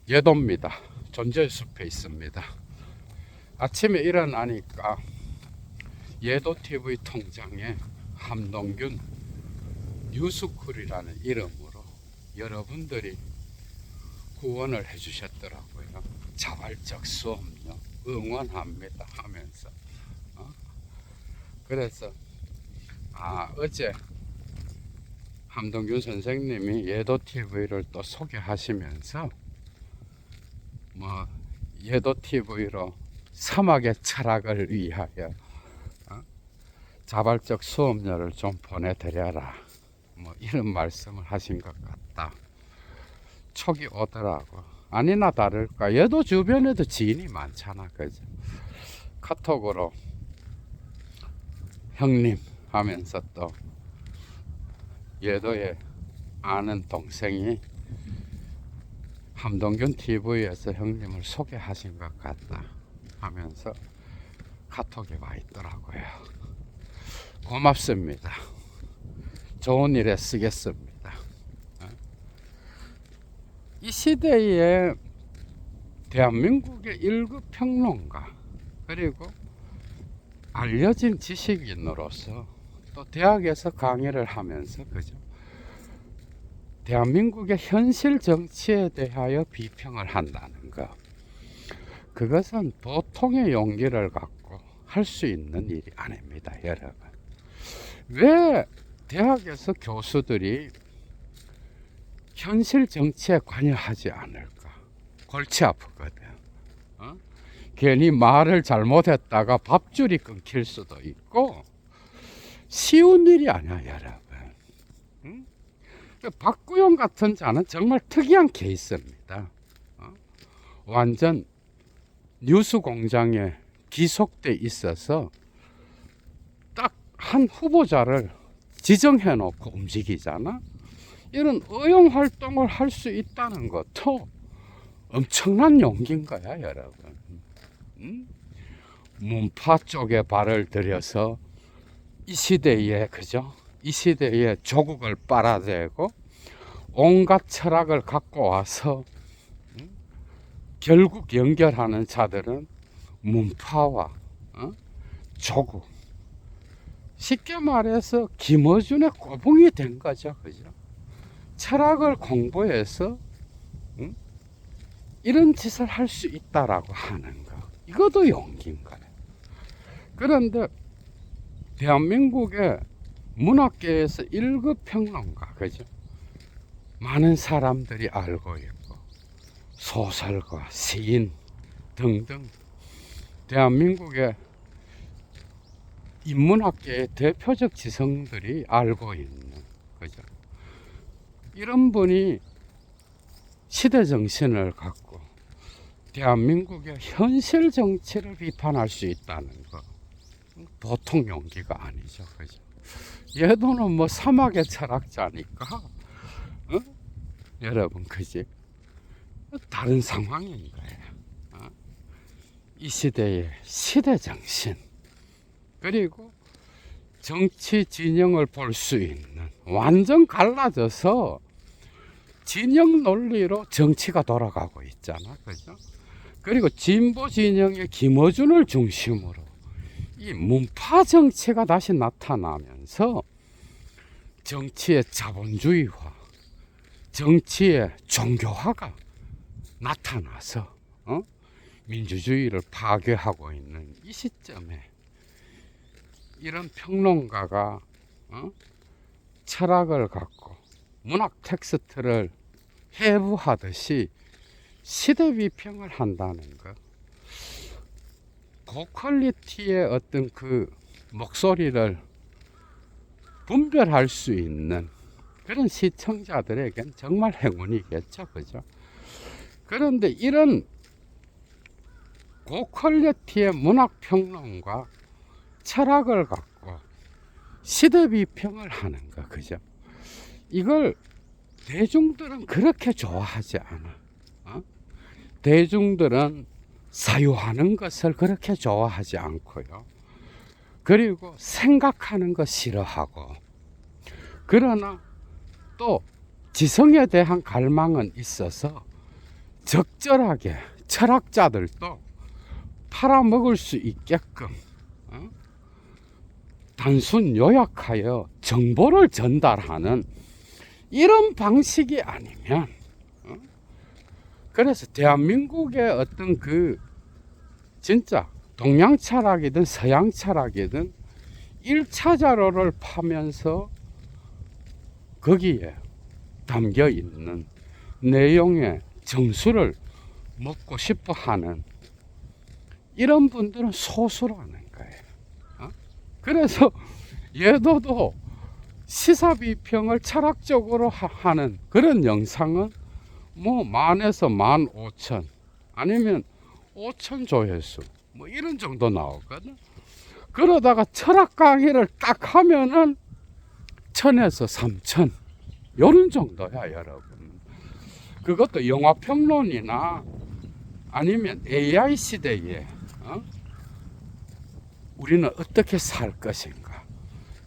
예도입니다. 존재의 숲에 있습니다. 아침에 일어나니까 예도TV 통장에 함동균 뉴스쿨이라는 이름으로 여러분들이 후원을 해주셨더라고요. 자발적 수업료 응원합니다 하면서 그래서 어제 함동균 선생님이 예도TV를 또 소개하시면서 예도TV로 사막의 철학을 위하여 자발적 수업료를 좀 보내드려라 이런 말씀을 하신 것 같다. 촉이 오더라고. 아니나 다를까 얘도 주변에도 지인이 많잖아, 그죠? 카톡으로 형님 하면서 또 얘도의 아는 동생이 함동균 TV에서 형님을 소개하신 것 같다 하면서 카톡에 와 있더라고요. 고맙습니다. 좋은 일에 쓰겠습니다. 이 시대에 대한민국의 1급 평론가 그리고 알려진 지식인으로서 또 대학에서 강의를 하면서 그죠? 대한민국의 현실 정치에 대하여 비평을 한다는 것, 그것은 보통의 용기를 갖고 할 수 있는 일이 아닙니다, 여러분. 왜 대학에서 교수들이 현실 정치에 관여하지 않을까? 골치 아프거든. 괜히 말을 잘못했다가 밥줄이 끊길 수도 있고 쉬운 일이 아니야, 여러분. 박구용 같은 자는 정말 특이한 케이스입니다. 완전 뉴스 공장에 기속돼 있어서 딱 한 후보자를 지정해 놓고 움직이잖아. 이런 의용 활동을 할 수 있다는 것도 엄청난 용기인 거야, 여러분. 문파 쪽에 발을 들여서 이 시대에, 그죠? 이 시대에 조국을 빨아들이고 온갖 철학을 갖고 와서 결국 연결하는 자들은 문파와 조국, 쉽게 말해서 김어준의 꼬붕이 된 거죠, 그죠? 철학을 공부해서 이런 짓을 할 수 있다라고 하는 거, 이것도 용기인 거예요. 그런데 대한민국의 문학계에서 1급 평론가, 그죠? 많은 사람들이 알고 있고 소설가, 시인 등등 대한민국의 인문학계의 대표적 지성들이 알고 있는, 그죠? 이런 분이 시대 정신을 갖고 대한민국의 현실 정치를 비판할 수 있다는 거 보통 용기가 아니죠, 그죠? 얘도는 사막의 철학자니까 여러분, 그지? 다른 상황인 거예요. 이 시대의 시대 정신 그리고 정치 진영을 볼 수 있는, 완전 갈라져서 진영 논리로 정치가 돌아가고 있잖아, 그죠? 그리고 진보 진영의 김어준을 중심으로 이 문파 정치가 다시 나타나면서 정치의 자본주의화, 정치의 종교화가 나타나서 민주주의를 파괴하고 있는 이 시점에 이런 평론가가 철학을 갖고 문학 텍스트를 해부하듯이 시대 비평을 한다는 것, 고퀄리티의 어떤 그 목소리를 분별할 수 있는 그런 시청자들에겐 정말 행운이겠죠, 그죠? 그런데 이런 고퀄리티의 문학 평론과 철학을 갖고 시대 비평을 하는 거, 그죠? 이걸 대중들은 그렇게 좋아하지 않아. 대중들은 사유하는 것을 그렇게 좋아하지 않고요. 그리고 생각하는 거 싫어하고, 그러나 또 지성에 대한 갈망은 있어서 적절하게 철학자들도 팔아먹을 수 있게끔 단순 요약하여 정보를 전달하는 이런 방식이 아니면 그래서 대한민국의 어떤 그 진짜 동양 철학이든 서양 철학이든 1차 자료를 파면서 거기에 담겨 있는 내용의 정수를 먹고 싶어 하는 이런 분들은 소수라는 거예요. 그래서 예도도 시사비평을 철학적으로 하는 그런 영상은 뭐 10,000에서 15,000 아니면 5,000 조회수 뭐 이런 정도 나오거든. 그러다가 철학 강의를 딱 하면은 1,000에서 3,000 요런 정도야 여러분. 그것도 영화평론이나 아니면 AI 시대에 우리는 어떻게 살 것인가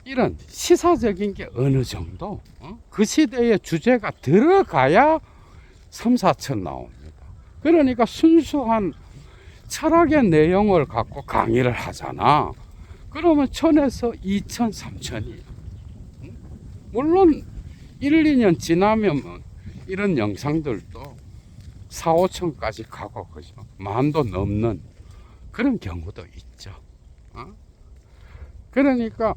이런 시사적인 게 어느 정도 그 시대의 주제가 들어가야 3,4천 나옵니다. 그러니까 순수한 철학의 내용을 갖고 강의를 하잖아. 그러면 1,000에서 2,000, 3,000이야. 물론 1, 2년 지나면 이런 영상들도 4, 5천까지 가고 그죠. 10,000도 넘는 그런 경우도 있죠. 그러니까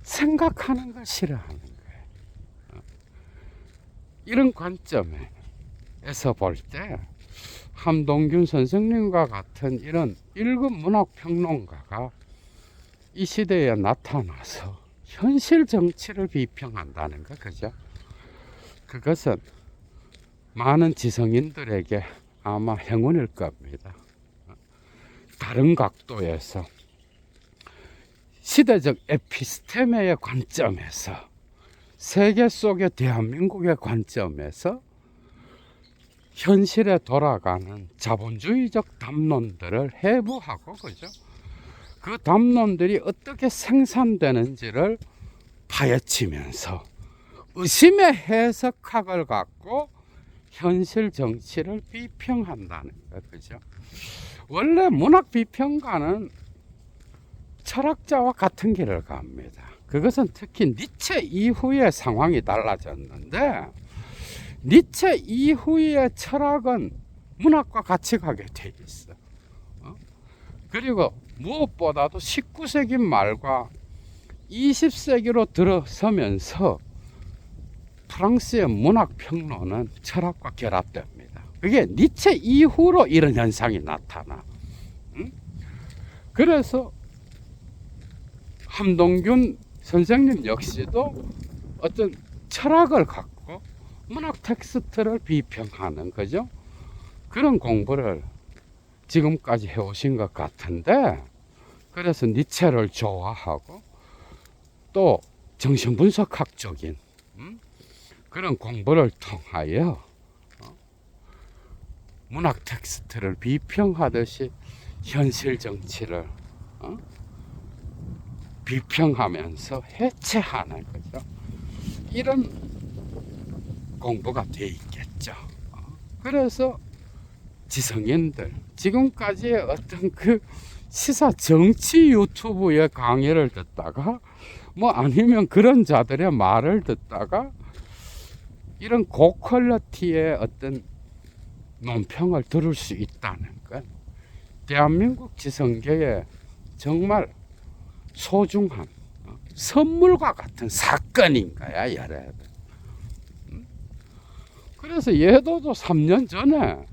생각하는 걸 싫어하는 거예요. 이런 관점에서 볼 때 함동균 선생님과 같은 이런 1급 문학평론가가 이 시대에 나타나서 현실 정치를 비평한다는 거 그죠? 그것은 많은 지성인들에게 아마 행운일 겁니다. 다른 각도에서 시대적 에피스테메의 관점에서 세계 속의 대한민국의 관점에서 현실에 돌아가는 자본주의적 담론들을 해부하고 그죠? 그 담론들이 어떻게 생산되는지를 파헤치면서 의심의 해석학을 갖고 현실 정치를 비평한다는 거 그죠? 원래 문학 비평가는 철학자와 같은 길을 갑니다. 그것은 특히 니체 이후의 상황이 달라졌는데 니체 이후의 철학은 문학과 같이 가게 돼 있어. 그리고 무엇보다도 19세기 말과 20세기로 들어서면서 프랑스의 문학 평론은 철학과 결합됩니다. 그게 니체 이후로 이런 현상이 나타나. 그래서 함동균 선생님 역시도 어떤 철학을 갖고 문학 텍스트를 비평하는 거죠. 그런 공부를 지금까지 해오신 것 같은데, 그래서 니체를 좋아하고 또 정신분석학적인 그런 공부를 통하여 문학 텍스트를 비평하듯이 현실 정치를 비평하면서 해체하는 거죠. 이런 공부가 돼 있겠죠. 그래서 지성인들 지금까지의 어떤 그 시사 정치 유튜브의 강의를 듣다가 뭐 아니면 그런 자들의 말을 듣다가 이런 고퀄리티의 어떤 논평을 들을 수 있다는 건 대한민국 지성계의 정말 소중한 선물과 같은 사건인 거야 여러분. 그래서 예도도 3년 전에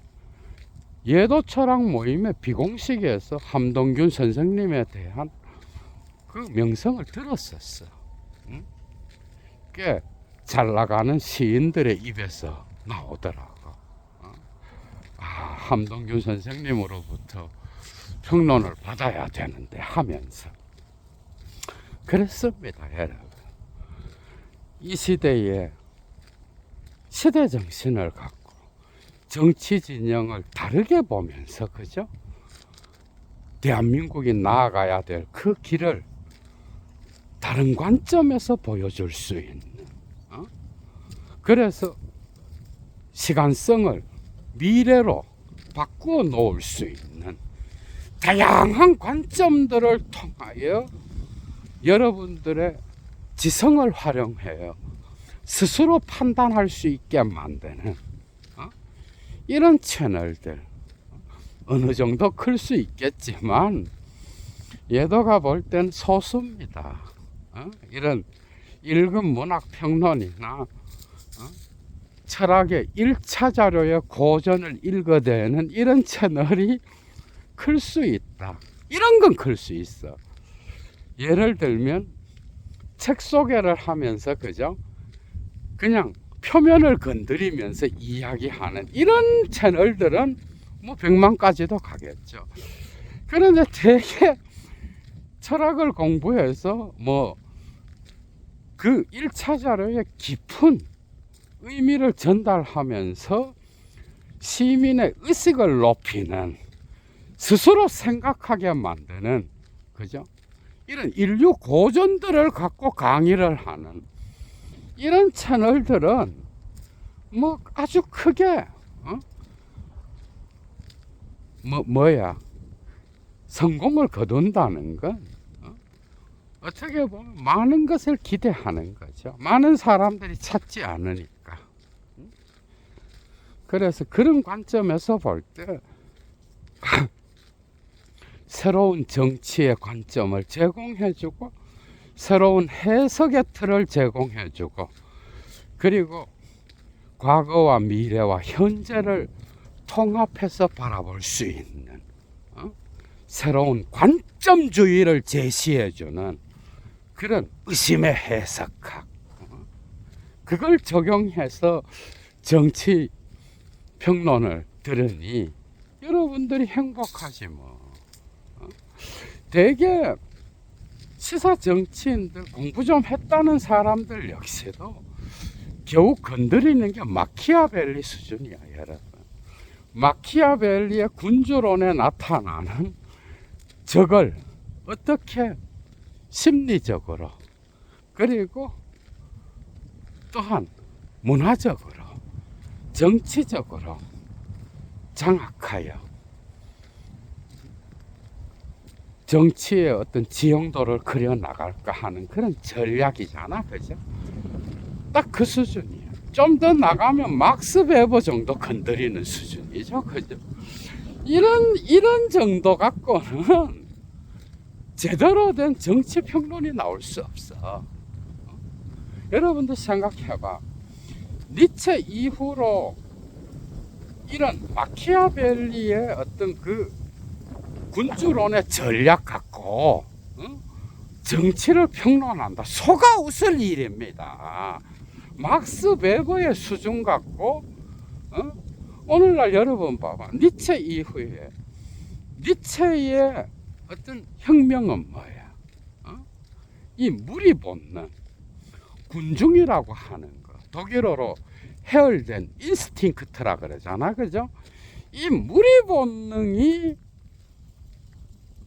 예도 철학 모임의 비공식에서 함동균 선생님에 대한 그 명성을 들었었어. 꽤 잘 나가는 시인들의 입에서 나오더라고. 함동균 선생님으로부터 평론을 받아야 되는데 하면서 그랬습니다 여러분. 이 시대에 시대 정신을 갖고 정치 진영을 다르게 보면서 그죠? 대한민국이 나아가야 될 그 길을 다른 관점에서 보여줄 수 있는 그래서 시간성을 미래로 바꾸어 놓을 수 있는 다양한 관점들을 통하여 여러분들의 지성을 활용해요. 스스로 판단할 수 있게 만드는 이런 채널들, 어느 정도 클 수 있겠지만 얘도가 볼 땐 소수입니다. 이런 읽은 문학 평론이나 철학의 1차 자료의 고전을 읽어대는 이런 채널이 클 수 있다. 이런 건 클 수 있어. 예를 들면 책 소개를 하면서 그죠? 그냥 표면을 건드리면서 이야기하는 이런 채널들은 뭐 100만까지도 가겠죠. 그런데 되게 철학을 공부해서 뭐 그 1차 자료의 깊은 의미를 전달하면서 시민의 의식을 높이는, 스스로 생각하게 만드는, 그죠? 이런 인류 고전들을 갖고 강의를 하는 이런 채널들은 뭐 아주 크게 성공을 거둔다는 건 어떻게 보면 많은 것을 기대하는 거죠. 많은 사람들이 찾지 않으니까. 그래서 그런 관점에서 볼 때 새로운 정치의 관점을 제공해주고, 새로운 해석의 틀을 제공해주고, 그리고 과거와 미래와 현재를 통합해서 바라볼 수 있는 새로운 관점주의를 제시해주는 그런 의심의 해석학, 그걸 적용해서 정치 평론을 들으니 여러분들이 행복하지 뭐. 되게 시사 정치인들, 공부 좀 했다는 사람들 역시도 겨우 건드리는 게 마키아벨리 수준이야, 여러분. 마키아벨리의 군주론에 나타나는 적을 어떻게 심리적으로, 그리고 또한 문화적으로, 정치적으로 장악하여 정치의 어떤 지형도를 그려나갈까 하는 그런 전략이잖아, 그죠? 딱 그 수준이에요. 좀 더 나가면 막스 베버 정도 건드리는 수준이죠, 그죠? 이런 정도 갖고는 제대로 된 정치 평론이 나올 수 없어. 여러분들 생각해봐. 니체 이후로 이런 마키아벨리의 어떤 그 군주론의 전략 갖고 정치를 평론한다. 속아 웃을 일입니다. 막스 베버의 수준 갖고 오늘날 여러분 봐봐. 니체 이후에 니체의 어떤 혁명은 뭐야? 이 무리 본능, 군중이라고 하는 거, 독일어로 헤얼된 인스팅크트라 그러잖아, 그죠? 이 무리 본능이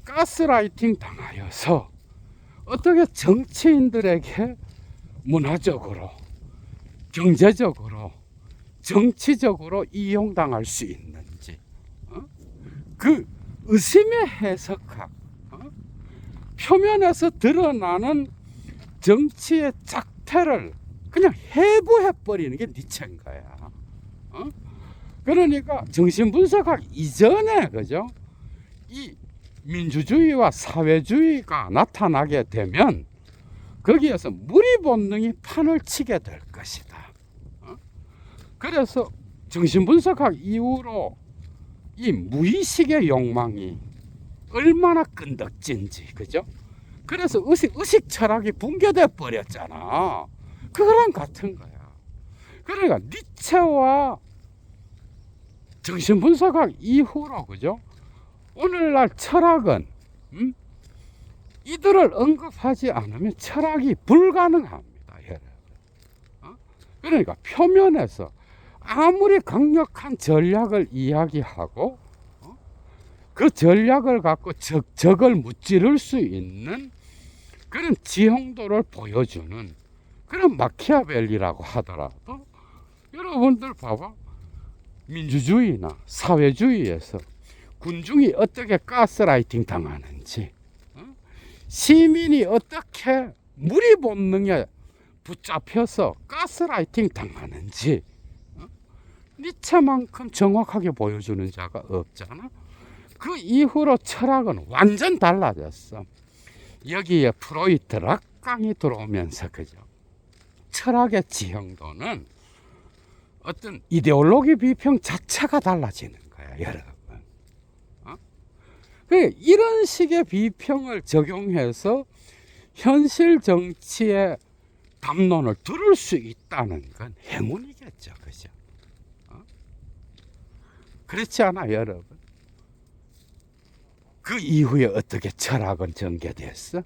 가스라이팅 당하여서 어떻게 정치인들에게 문화적으로, 경제적으로, 정치적으로 이용당할 수 있는지, 그 의심의 해석학, 표면에서 드러나는 정치의 작태를 그냥 해부해버리는 게 니체인 거야. 그러니까 정신분석학 이전에, 그죠? 이 민주주의와 사회주의가 나타나게 되면 거기에서 무리 본능이 판을 치게 될 것이다. 그래서 정신분석학 이후로 이 무의식의 욕망이 얼마나 끈덕진지, 그죠? 그래서 의식 철학이 붕괴돼 버렸잖아. 그거랑 같은 거야. 그러니까 니체와 정신분석학 이후로, 그죠? 오늘날 철학은 이들을 언급하지 않으면 철학이 불가능합니다, 여러분. 그러니까 표면에서 아무리 강력한 전략을 이야기하고 그 전략을 갖고 적을 무찌를 수 있는 그런 지형도를 보여주는 그런 마키아벨리라고 하더라도 여러분들 봐봐. 민주주의나 사회주의에서 군중이 어떻게 가스라이팅 당하는지, 시민이 어떻게 무리 본능에 붙잡혀서 가스라이팅 당하는지 니체만큼 정확하게 보여주는 자가 없잖아. 그 이후로 철학은 완전 달라졌어. 여기에 프로이트, 락강이 들어오면서 그죠. 철학의 지형도는 어떤 이데올로기 비평 자체가 달라지는 거야, 여러분. 이런 식의 비평을 적용해서 현실 정치의 담론을 들을 수 있다는 건 행운이겠죠, 그죠? 그렇지 않아, 여러분? 그 이후에 어떻게 철학은 전개됐어?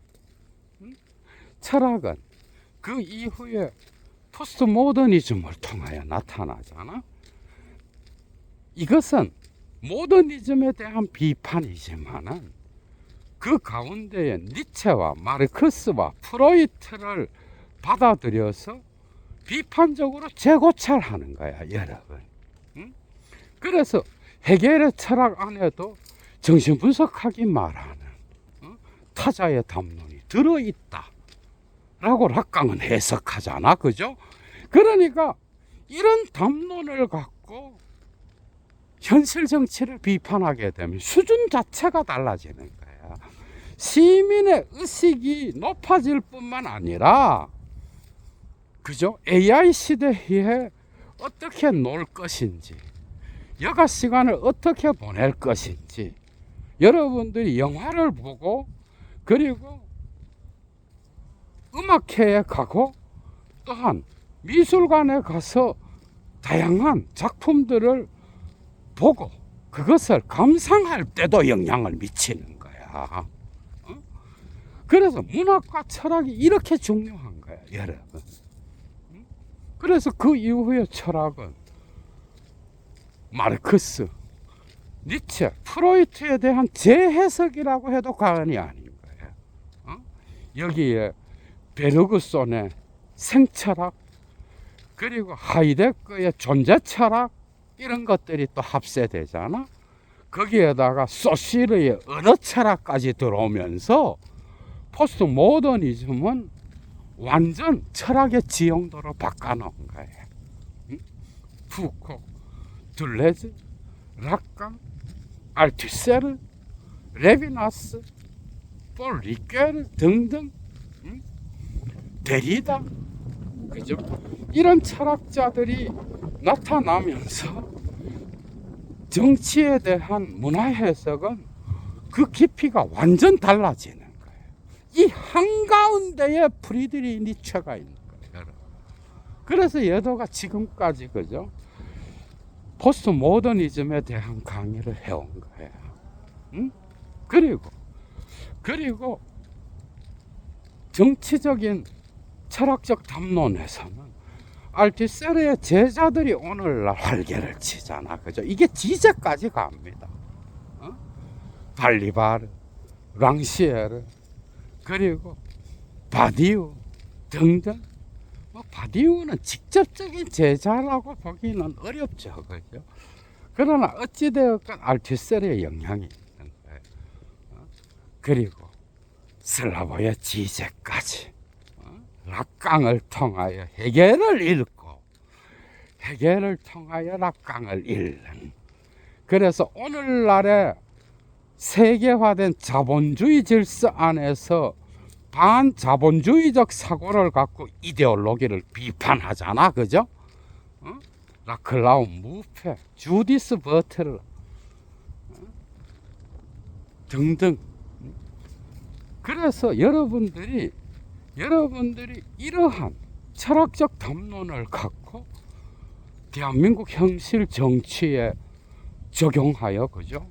철학은 그 이후에 포스트 모더니즘을 통하여 나타나잖아. 이것은 모더니즘에 대한 비판이지만은 그 가운데에 니체와 마르크스와 프로이트를 받아들여서 비판적으로 재고찰하는 거야, 여러분. 그래서 헤겔의 철학 안에도 정신분석학이 말하는 타자의 담론이 들어있다 라고 락강은 해석하잖아, 그죠? 그러니까 이런 담론을 갖고 현실 정치를 비판하게 되면 수준 자체가 달라지는 거야. 시민의 의식이 높아질 뿐만 아니라, 그죠? AI 시대에 어떻게 놀 것인지, 여가 시간을 어떻게 보낼 것인지, 여러분들이 영화를 보고, 그리고 음악회에 가고, 또한 미술관에 가서 다양한 작품들을 보고 그것을 감상할 때도 영향을 미치는 거야. 그래서 문학과 철학이 이렇게 중요한 거야, 여러분. 그래서 그 이후에 철학은 마르크스, 니체, 프로이트에 대한 재해석이라고 해도 과언이 아닌 거예요. 여기에 베르그손의 생철학, 그리고 하이데거의 존재철학, 이런 것들이 또 합세되잖아. 거기에다가 소시르의 언어철학까지 들어오면서 포스트 모더니즘은 완전 철학의 지형도로 바꿔놓은 거예요. 푸코, 둘레즈, 락강, 알투세르, 레비나스, 폴 리케르 등등, 데리다, 그죠? 이런 철학자들이 나타나면서 정치에 대한 문화 해석은 그 깊이가 완전 달라지는 거예요. 이 한가운데에 프리드리히 니체가 있는 거예요. 그래서 여도가 지금까지, 그죠? 포스트 모더니즘에 대한 강의를 해온 거예요. 그리고 정치적인 철학적 담론에서는 알티세르의 제자들이 오늘날 활개를 치잖아, 그죠? 이게 지제까지 갑니다. 발리바르, 랑시에르, 그리고 바디우 등등. 바디우는 직접적인 제자라고 보기는 어렵죠, 그죠? 그러나 어찌되었건 알티세르의 영향이 있는 거예요. 그리고 슬라보의 지제까지. 락강을 통하여 헤겔을 읽고 헤겔을 통하여 락강을 읽는, 그래서 오늘날의 세계화된 자본주의 질서 안에서 반자본주의적 사고를 갖고 이데올로기를 비판하잖아, 그죠? 라클라우 무페, 주디스 버틀러 등등. 그래서 여러분들이 이러한 철학적 담론을 갖고 대한민국 현실 정치에 적용하여, 그죠?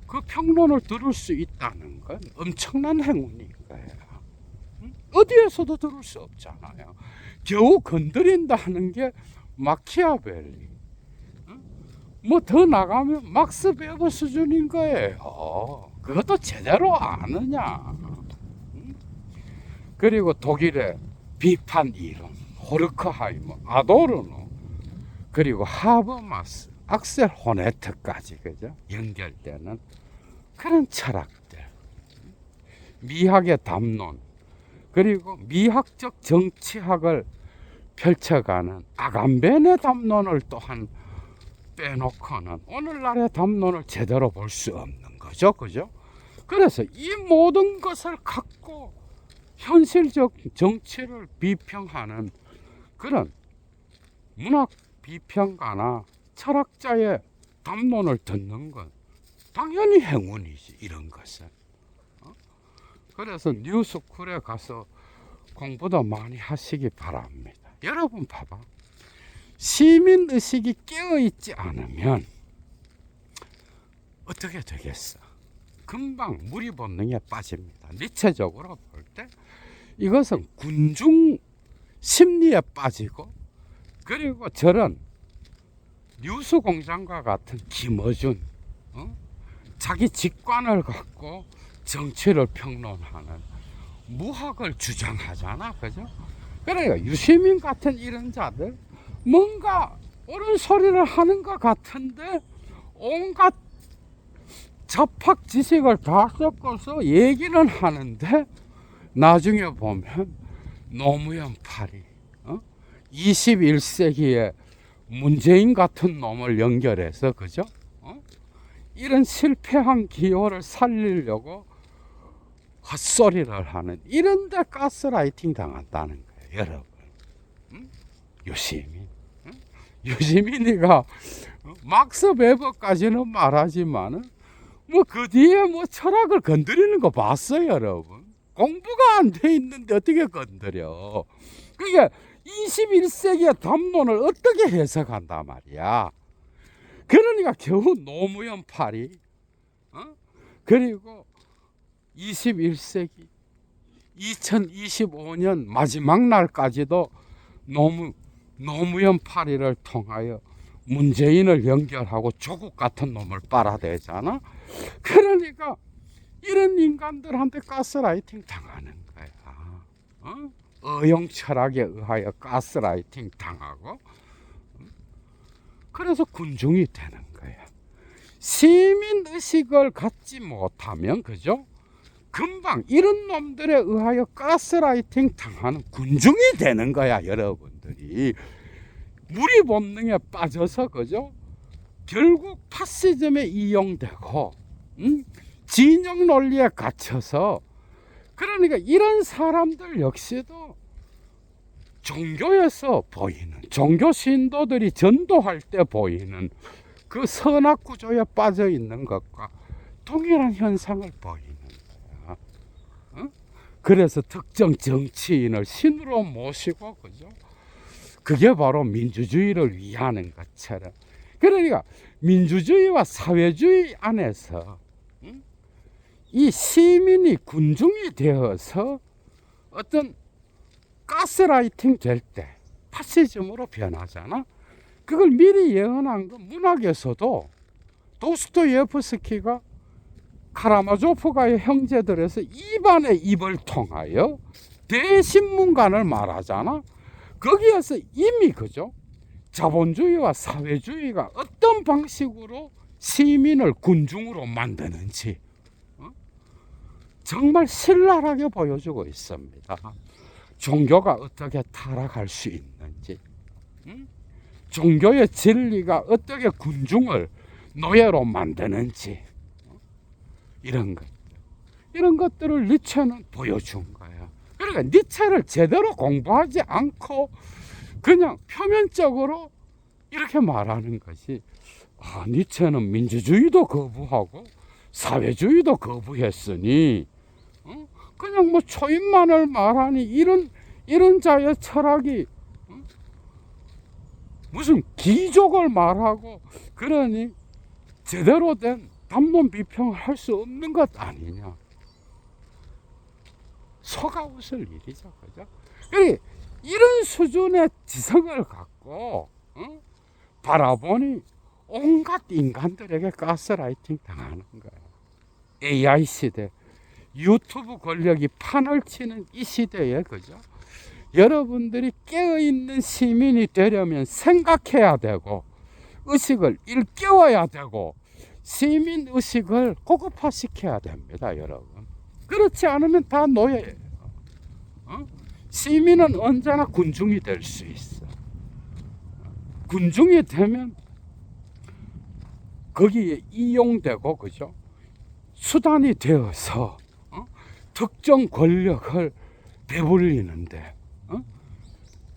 그 평론을 들을 수 있다는 건 엄청난 행운인 거예요. 어디에서도 들을 수 없잖아요. 겨우 건드린다 하는 게 마키아벨리, 뭐 더 나가면 막스 베버 수준인 거예요. 그것도 제대로 아느냐. 그리고 독일의 비판 이론, 호르크하이머, 아도르노, 그리고 하버마스, 악셀 호네트까지 그죠? 연결되는 그런 철학들, 미학의 담론, 그리고 미학적 정치학을 펼쳐가는 아간베네 담론을 또한 빼놓고는 오늘날의 담론을 제대로 볼 수 없는 거죠, 그죠? 그래서 이 모든 것을 갖고 현실적 정치를 비평하는 그런 문학 비평가나 철학자의 담론을 듣는 건 당연히 행운이지, 이런 것은. 그래서 뉴스쿨에 가서 공부도 많이 하시기 바랍니다. 여러분 봐봐, 시민의식이 깨어있지 않으면 어떻게 되겠어? 금방 무리 본능에 빠집니다. 니체적으로 볼 때 이것은 군중 심리에 빠지고, 그리고 저런 뉴스공장과 같은 김어준, 자기 직관을 갖고 정치를 평론하는 무학을 주장하잖아, 그죠? 그러니까 유시민 같은 이런 자들 뭔가 옳은 소리를 하는 것 같은데 온갖 잡학 지식을 다 섞어서 얘기는 하는데 나중에 보면 노무현 파리, 21세기에 문재인 같은 놈을 연결해서, 그죠? 이런 실패한 기호를 살리려고 헛소리를 하는, 이런데 가스라이팅 당한다는 거예요, 여러분. 유시민, 유시민이가 막스 베버까지는 말하지만은 뭐 그 뒤에 뭐 철학을 건드리는 거 봤어요, 여러분. 공부가 안 돼 있는데 어떻게 건드려? 그게 21세기의 담론을 어떻게 해석한단 말이야. 그러니까 겨우 노무현 파리, 그리고 21세기 2025년 마지막 날까지도 노무현 파리를 통하여 문재인을 연결하고 조국 같은 놈을 빨아대잖아. 그러니까 이런 인간들한테 가스라이팅 당하는 거야. 어용 철학에 의하여 가스라이팅 당하고, 그래서 군중이 되는 거야. 시민 의식을 갖지 못하면, 그죠? 금방 이런 놈들에 의하여 가스라이팅 당하는 군중이 되는 거야, 여러분들이. 무리 본능에 빠져서, 그죠? 결국 파시즘에 이용되고, 진영 논리에 갇혀서, 그러니까 이런 사람들 역시도 종교에서 보이는, 종교 신도들이 전도할 때 보이는 그 선악 구조에 빠져 있는 것과 동일한 현상을 보이는 거야. 그래서 특정 정치인을 신으로 모시고, 그죠? 그게 바로 민주주의를 위하는 것처럼. 그러니까 민주주의와 사회주의 안에서 이 시민이 군중이 되어서 어떤 가스라이팅 될 때 파시즘으로 변하잖아. 그걸 미리 예언한 건 문학에서도 도스토예프스키가 카라마조프가의 형제들에서 입안의 입을 통하여 대신문관을 말하잖아. 거기에서 이미, 그죠? 자본주의와 사회주의가 어떤 방식으로 시민을 군중으로 만드는지 정말 신랄하게 보여주고 있습니다. 종교가 어떻게 타락할 수 있는지, 종교의 진리가 어떻게 군중을 노예로 만드는지, 이런 것들을 니체는 보여준 거야. 그러니까 니체를 제대로 공부하지 않고 그냥 표면적으로 이렇게 말하는 것이, 니체는 민주주의도 거부하고 사회주의도 거부했으니 그냥 뭐 초인만을 말하니, 이런 자의 철학이 무슨 기족을 말하고 그러니 제대로 된 담론 비평을 할 수 없는 것 아니냐. 속아 웃을 일이죠, 그죠? 이런 수준의 지성을 갖고 바라보니 온갖 인간들에게 가스라이팅 당하는 거예요. AI 시대, 유튜브 권력이 판을 치는 이 시대에, 그죠? 여러분들이 깨어있는 시민이 되려면 생각해야 되고 의식을 일깨워야 되고 시민 의식을 고급화시켜야 됩니다, 여러분. 그렇지 않으면 다 노예예요. 시민은 언제나 군중이 될 수 있어. 군중이 되면 거기에 이용되고, 그죠? 수단이 되어서 특정 권력을 배불리는데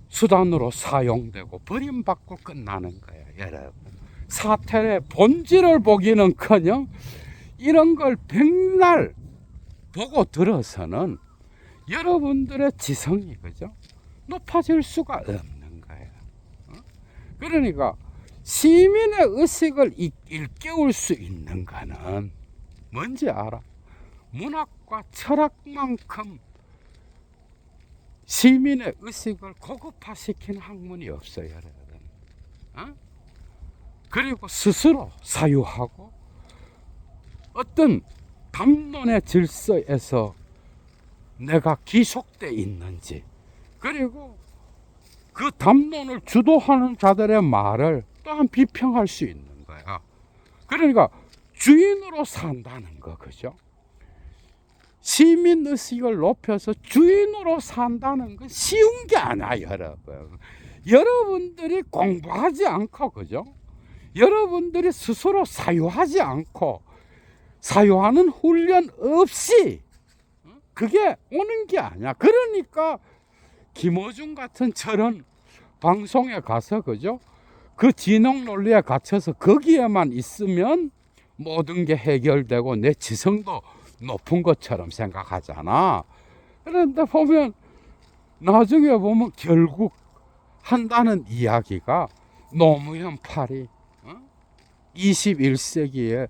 수단으로 사용되고 버림받고 끝나는 거예요, 여러분. 사태의 본질을 보기는커녕 이런 걸 백날 보고 들어서는 여러분들의 지성이, 그죠? 높아질 수가 없는 거예요. 그러니까 시민의 의식을 일깨울 수 있는 거는 뭔지 알아? 문학과 철학만큼 시민의 의식을 고급화시키는 학문이 없어요, 여러분. 그리고 스스로 사유하고 어떤 담론의 질서에서 내가 기속돼 있는지, 그리고 그 담론을 주도하는 자들의 말을 또한 비평할 수 있는 거야. 그러니까 주인으로 산다는 거, 그죠? 시민의식을 높여서 주인으로 산다는 건 쉬운 게 아니야, 여러분. 여러분들이 공부하지 않고, 그죠? 여러분들이 스스로 사유하지 않고 사유하는 훈련 없이 그게 오는 게 아니야. 그러니까 김어준 같은 저런 방송에 가서, 그죠? 그 진영 논리에 갇혀서 거기에만 있으면 모든 게 해결되고 내 지성도 높은 것처럼 생각하잖아. 그런데 보면 나중에 보면 결국 한다는 이야기가 노무현 팔이 21세기에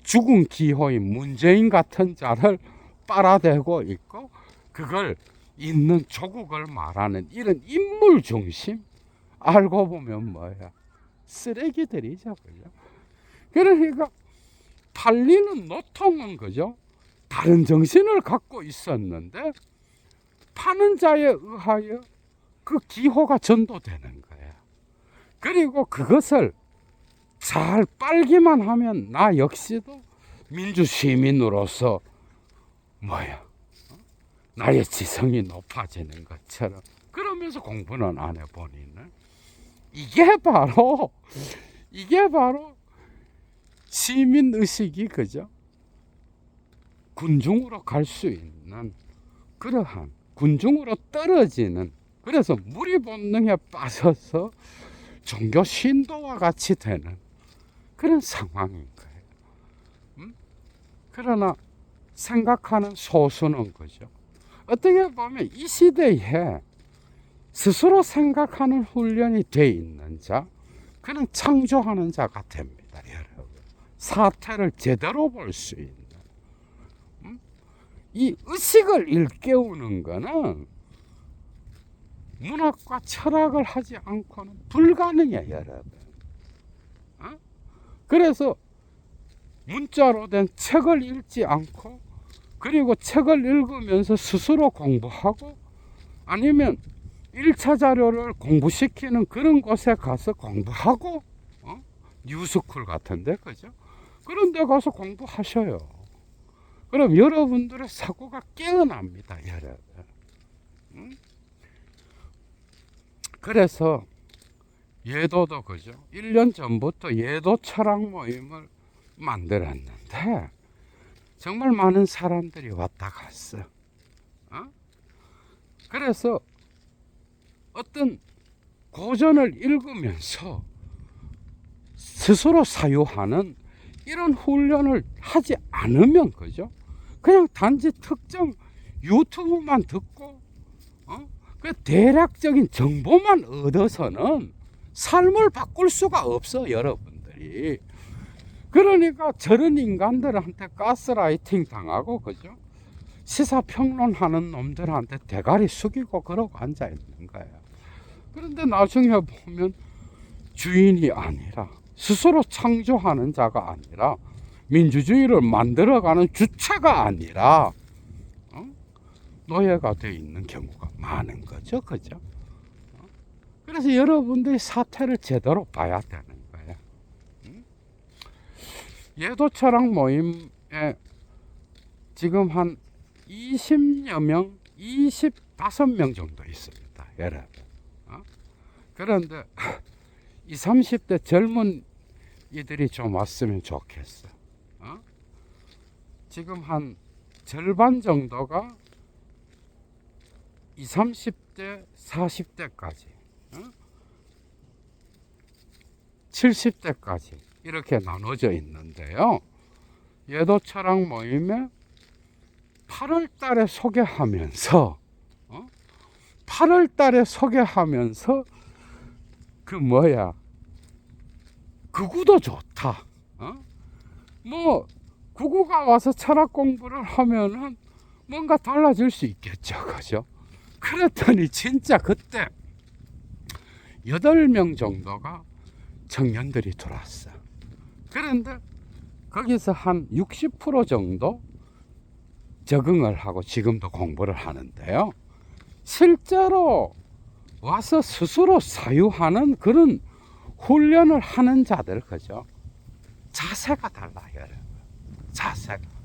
죽은 기호인 문재인 같은 자를 빨아대고 있고, 그걸 있는 조국을 말하는 이런 인물 중심, 알고 보면 뭐야, 쓰레기들이죠, 그죠? 그러니까 팔리는 노통은, 그죠? 다른 정신을 갖고 있었는데 파는 자에 의하여 그 기호가 전도되는 거예요. 그리고 그것을 잘 빨기만 하면 나 역시도 민주시민으로서 뭐야, 나의 지성이 높아지는 것처럼, 그러면서 공부는 안 해보니는 이게 바로 시민의식이, 그죠? 군중으로 갈 수 있는 그러한, 군중으로 떨어지는, 그래서 무리 본능에 빠져서 종교 신도와 같이 되는 그런 상황인 거예요. 그러나 생각하는 소수는, 그죠? 어떻게 보면 이 시대에 스스로 생각하는 훈련이 돼 있는 자, 그는 창조하는 자가 됩니다, 여러분. 사태를 제대로 볼 수 있는. 이 의식을 일깨우는 거는 문학과 철학을 하지 않고는 불가능해요, 여러분. 그래서 문자로 된 책을 읽지 않고, 그리고 책을 읽으면서 스스로 공부하고, 아니면 1차 자료를 공부시키는 그런 곳에 가서 공부하고, 뉴스쿨 같은데, 그죠? 그런 데 가서 공부하셔요. 그럼 여러분들의 사고가 깨어납니다, 여러분. 그래서 예도도, 그죠? 1년 전부터 예도 철학 모임을 만들었는데 정말 많은 사람들이 왔다 갔어. 그래서 어떤 고전을 읽으면서 스스로 사유하는 이런 훈련을 하지 않으면, 그죠? 그냥 단지 특정 유튜브만 듣고 그 대략적인 정보만 얻어서는 삶을 바꿀 수가 없어, 여러분들이. 그러니까 저런 인간들한테 가스라이팅 당하고, 그죠? 시사평론하는 놈들한테 대가리 숙이고 그러고 앉아 있는 거예요. 그런데 나중에 보면 주인이 아니라, 스스로 창조하는 자가 아니라, 민주주의를 만들어가는 주체가 아니라 노예가 되어 있는 경우가 많은 거죠, 그죠? 그래서 여러분들이 사태를 제대로 봐야 되는 거예요. 예도 철학 모임에 지금 한 20여 명, 25명 정도 있습니다, 여러분. 그런데 20, 30대 젊은 이들이 좀 왔으면 좋겠어. 지금 한 절반 정도가 20, 30대, 40대까지, 70대까지 이렇게 나눠져 있는데요. 예도 철학 모임에 8월 달에 소개하면서 8월 달에 소개하면서 구구도 좋다. 뭐 구구가 와서 철학 공부를 하면은 뭔가 달라질 수 있겠죠, 그죠? 그랬더니 진짜 그때 8명 정도가 청년들이 들어왔어. 그런데 거기서 한 60% 정도 적응을 하고 지금도 공부를 하는데요. 실제로 와서 스스로 사유하는 그런 훈련을 하는 자들, 그죠? 자세가 달라요, 여러분. 자세가.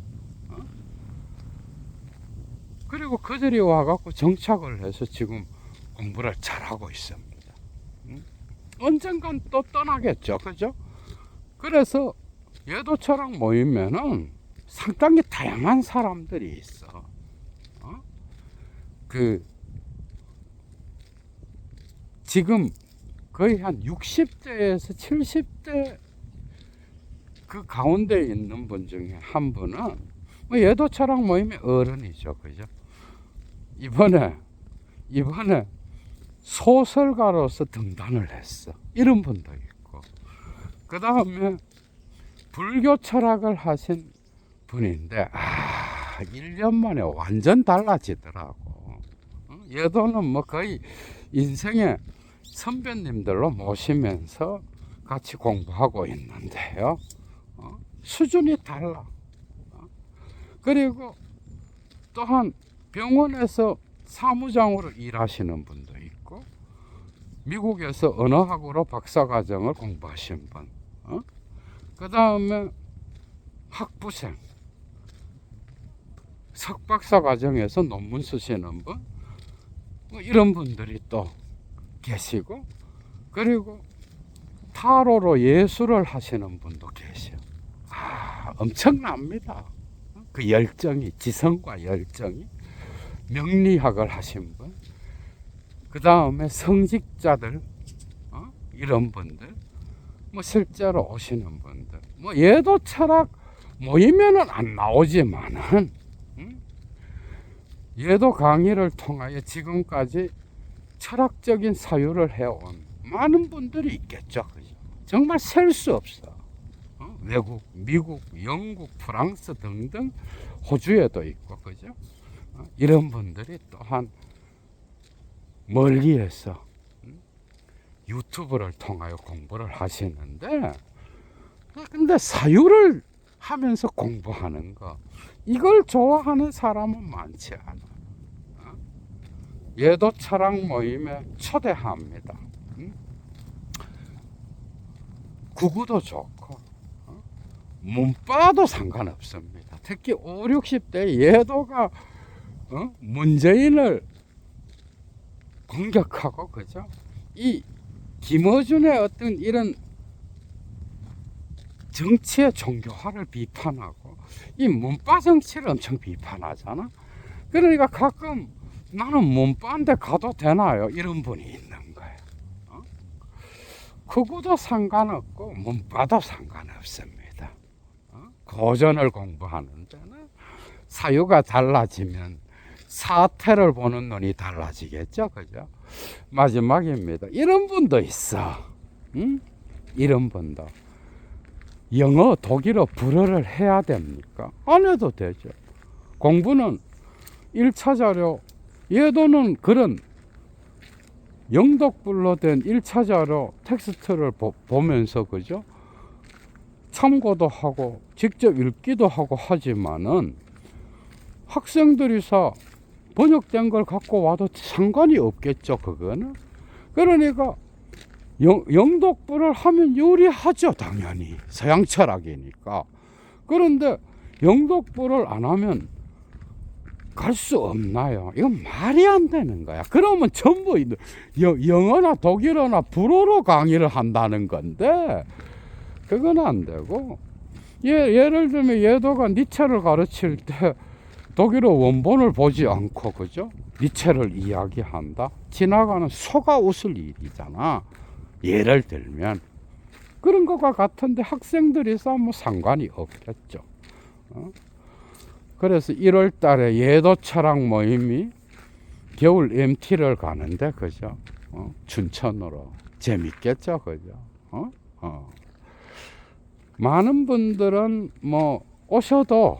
그리고 그들이 와갖고 정착을 해서 지금 공부를 잘하고 있습니다. 언젠간 또 떠나겠죠, 그죠? 그래서 예도 철학 모이면은 상당히 다양한 사람들이 있어. 지금 거의 한 60대에서 70대 그 가운데 있는 분 중에 한 분은 뭐 예도 철학 모임의 어른이죠, 그죠? 이번에 소설가로서 등단을 했어. 이런 분도 있고, 그 다음에 불교 철학을 하신 분인데 1년 만에 완전 달라지더라고. 예도는 뭐 거의 인생의 선배님들로 모시면서 같이 공부하고 있는데요. 수준이 달라. 그리고 또한 병원에서 사무장으로 일하시는 분도 있고, 미국에서 언어학으로 박사과정을 공부하신 분, 그 다음에 학부생, 석박사 과정에서 논문 쓰시는 분, 뭐 이런 분들이 또 계시고, 그리고 타로로 예술을 하시는 분도 계셔. 엄청납니다. 그 열정이, 지성과 열정이. 명리학을 하신 분, 그 다음에 성직자들, 이런 분들, 뭐 실제로 오시는 분들, 뭐 예도 철학 모이면은 안 나오지만은, 예도 강의를 통하여 지금까지 철학적인 사유를 해온 많은 분들이 있겠죠, 그죠? 정말 셀 수 없어. 외국, 미국, 영국, 프랑스 등등, 호주에도 있고, 그죠? 이런 분들이 또한 멀리에서 유튜브를 통하여 공부를 하시는데, 근데 사유를 하면서 공부하는 거, 이걸 좋아하는 사람은 많지 않아. 예도 철학 모임에 초대합니다. 구구도 좋고 문과도 상관없습니다. 특히 5, 60대 예도가 문재인을 공격하고, 그죠? 이 김어준의 어떤 이런 정치의 종교화를 비판하고, 이 문과 정치를 엄청 비판하잖아. 그러니까 가끔 나는 문과인데 가도 되나요? 이런 분이 있는 거예요. 그거도 상관없고 문과도 상관없습니다. 고전을 공부하는 데는 사유가 달라지면 사태를 보는 눈이 달라지겠죠, 그죠? 마지막입니다. 이런 분도 있어. 이런 분도. 영어, 독일어, 불어를 해야 됩니까? 안 해도 되죠. 공부는 1차 자료, 예도는 그런 영독불로 된 1차 자료 텍스트를 보면서, 그죠? 참고도 하고 직접 읽기도 하고 하지만은 학생들이서 번역된 걸 갖고 와도 상관이 없겠죠, 그거는. 그러니까 영독불을 하면 유리하죠, 당연히. 서양 철학이니까. 그런데 영독부를 안 하면 갈 수 없나요? 이건 말이 안 되는 거야. 그러면 전부 영어나 독일어나 불어로 강의를 한다는 건데 그건 안 되고, 예를 들면 예도가 니체를 가르칠 때 독일어 원본을 보지 않고, 그죠? 니체를 이야기한다? 지나가는 소가 웃을 일이잖아. 예를 들면. 그런 것과 같은데 학생들이 뭐 상관이 없겠죠. 그래서 1월 달에 예도 철학 모임이 겨울 MT를 가는데, 그죠? 춘천으로. 재밌겠죠, 그죠? 많은 분들은 뭐 오셔도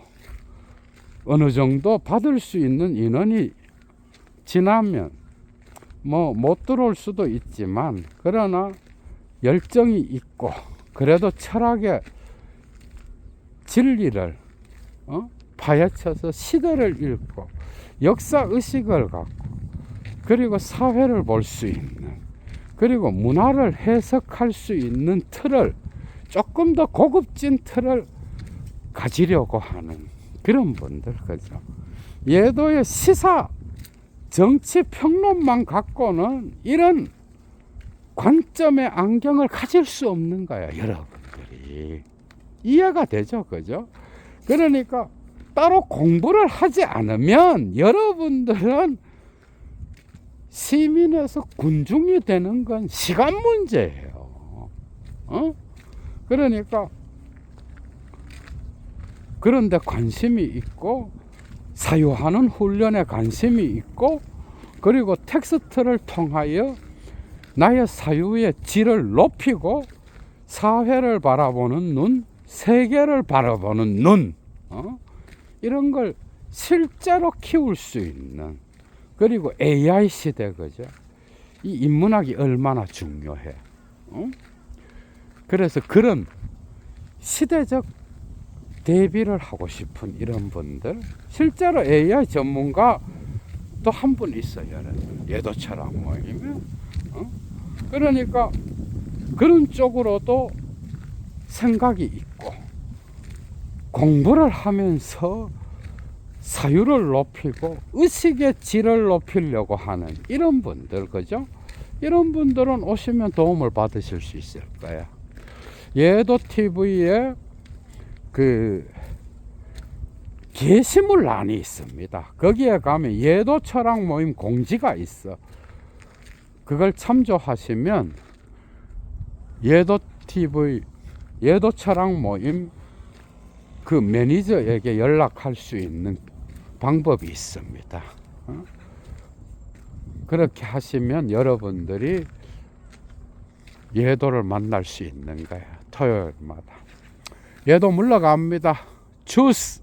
어느 정도 받을 수 있는 인원이 지나면 뭐 못 들어올 수도 있지만, 그러나 열정이 있고 그래도 철학의 진리를 파헤쳐서 시대를 읽고 역사 의식을 갖고 그리고 사회를 볼 수 있는, 그리고 문화를 해석할 수 있는 틀을, 조금 더 고급진 틀을 가지려고 하는 그런 분들, 그죠? 예도의 시사 정치 평론만 갖고는 이런 관점의 안경을 가질 수 없는 거야, 여러분들이. 이해가 되죠, 그죠? 그러니까 따로 공부를 하지 않으면 여러분들은 시민에서 군중이 되는 건 시간 문제예요. 그러니까 그런데 관심이 있고 사유하는 훈련에 관심이 있고, 그리고 텍스트를 통하여 나의 사유의 질을 높이고 사회를 바라보는 눈, 세계를 바라보는 눈, 이런 걸 실제로 키울 수 있는, 그리고 AI 시대, 그죠? 이 인문학이 얼마나 중요해. 그래서 그런 시대적 대비를 하고 싶은 이런 분들, 실제로 AI 전문가 또 한 분 있어요. 예도 철학 모임에. 그러니까 그런 쪽으로도 생각이 있고 공부를 하면서 사유를 높이고 의식의 질을 높이려고 하는 이런 분들, 그죠? 이런 분들은 오시면 도움을 받으실 수 있을 거야. 예도 TV에 그 게시물란이 있습니다. 거기에 가면 예도 철학 모임 공지가 있어. 그걸 참조하시면 예도 TV, 예도 철학 모임 그 매니저에게 연락할 수 있는 방법이 있습니다. 그렇게 하시면 여러분들이 예도를 만날 수 있는 거야. 토요일마다. 예도 물러갑니다. 주스!